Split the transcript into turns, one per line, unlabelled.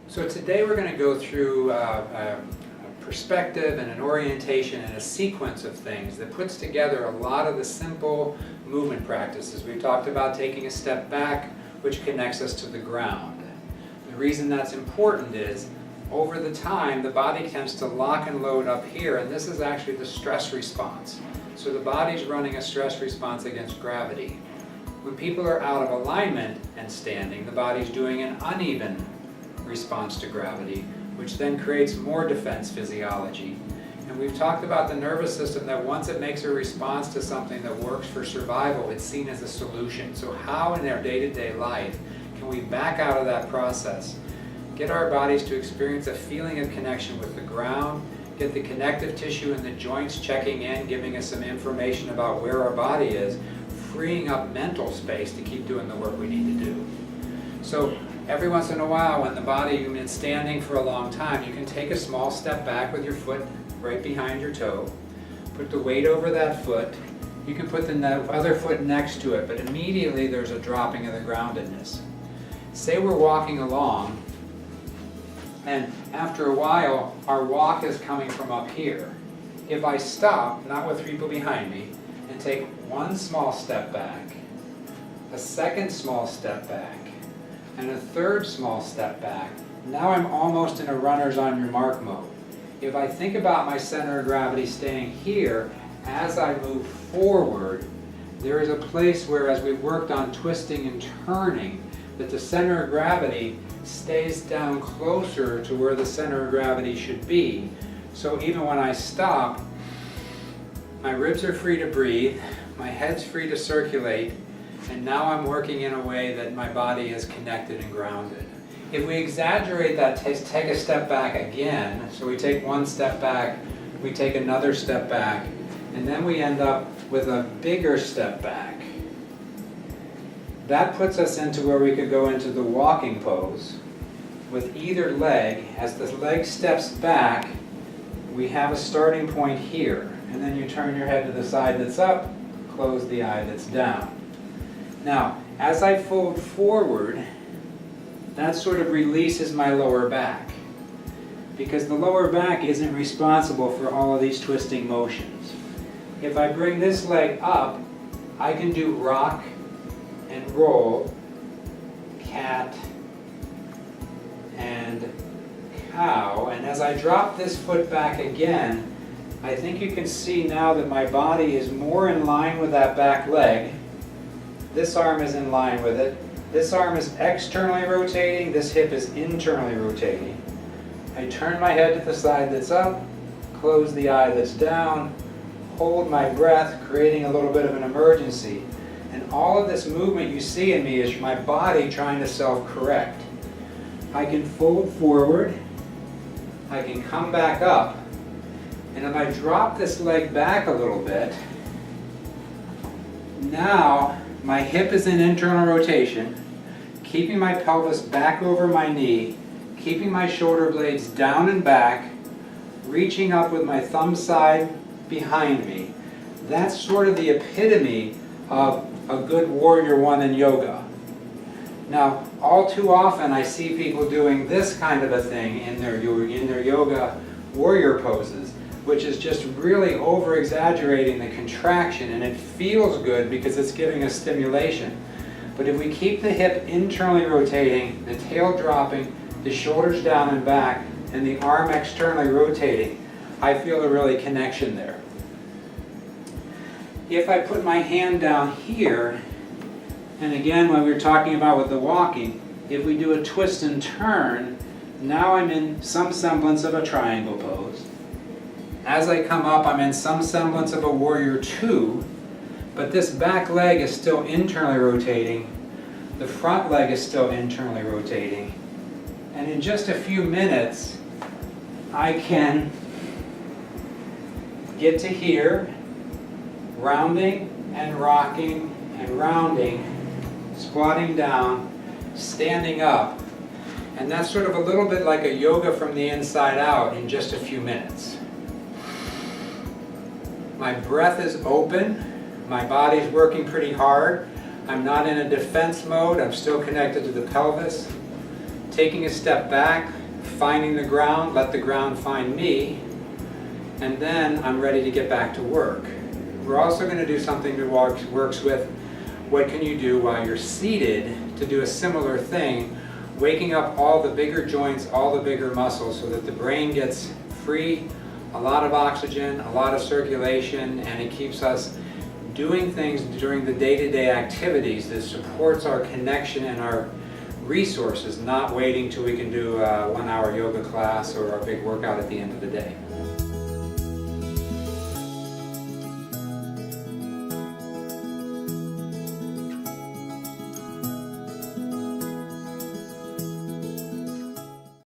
So today we're going to go through a perspective and an orientation and a sequence of things that puts together a lot of the simple movement practices. We've talked about taking a step back, which connects us to the ground. The reason that's important is over the time the body tends to lock and load up here, and this is actually the stress response. So the body's running a stress response against gravity. When people are out of alignment and standing, the body's doing an uneven response to gravity, which then creates more defense physiology. And we've talked about the nervous system that once it makes a response to something that works for survival, it's seen as a solution. So how in our day-to-day life can we back out of that process, get our bodies to experience a feeling of connection with the ground, get the connective tissue in the joints checking in, giving us some information about where our body is, freeing up mental space to keep doing the work we need to do. So every once in a while, when the body, you've been standing for a long time, you can take a small step back with your foot right behind your toe, put the weight over that foot. You can put the other foot next to it, but immediately there's a dropping of the groundedness. Say we're walking along, and after a while, our walk is coming from up here. If I stop, not with people behind me, and take one small step back, a second small step back, and a third small step back, now I'm almost in a runner's on your mark mode. If I think about my center of gravity staying here, as I move forward, there is a place where, as we've worked on twisting and turning, that the center of gravity stays down closer to where the center of gravity should be. So even when I stop, my ribs are free to breathe, my head's free to circulate, and now I'm working in a way that my body is connected and grounded. If we exaggerate that, take a step back again, so we take one step back, we take another step back, and then we end up with a bigger step back. That puts us into where we could go into the walking pose with either leg. As the leg steps back, we have a starting point here, and then you turn your head to the side that's up, close the eye that's down. Now, as I fold forward, that sort of releases my lower back, because the lower back isn't responsible for all of these twisting motions. If I bring this leg up, I can do rock and roll, cat and cow, and as I drop this foot back again, I think you can see now that my body is more in line with that back leg. This arm is in line with it. This arm is externally rotating, this hip is internally rotating. I turn my head to the side that's up, close the eye that's down, hold my breath, creating a little bit of an emergency. And all of this movement you see in me is my body trying to self-correct. I can fold forward, I can come back up, and if I drop this leg back a little bit, now my hip is in internal rotation, keeping my pelvis back over my knee, keeping my shoulder blades down and back, reaching up with my thumb side behind me. That's sort of the epitome of a good warrior one in yoga. Now, all too often I see people doing this kind of a thing in their yoga warrior poses, which is just really over-exaggerating the contraction, and it feels good because it's giving us stimulation. But if we keep the hip internally rotating, the tail dropping, the shoulders down and back, and the arm externally rotating, I feel a really connection there. If I put my hand down here, and again when we were talking about with the walking, if we do a twist and turn, now I'm in some semblance of a triangle pose. As I come up, I'm in some semblance of a warrior two, but this back leg is still internally rotating, the front leg is still internally rotating, and in just a few minutes, I can get to here, rounding and rocking and rounding, squatting down, standing up, and that's sort of a little bit like a yoga from the inside out in just a few minutes. My breath is open, my body's working pretty hard, I'm not in a defense mode, I'm still connected to the pelvis. taking a step back, finding the ground, let the ground find me, and then I'm ready to get back to work. We're also going to do something that works with what can you do while you're seated to do a similar thing, waking up all the bigger joints, all the bigger muscles, so that the brain gets free, a lot of oxygen, a lot of circulation, and it keeps us doing things during the day-to-day activities that supports our connection and our resources, not waiting till we can do a 1-hour yoga class or a big workout at the end of the day.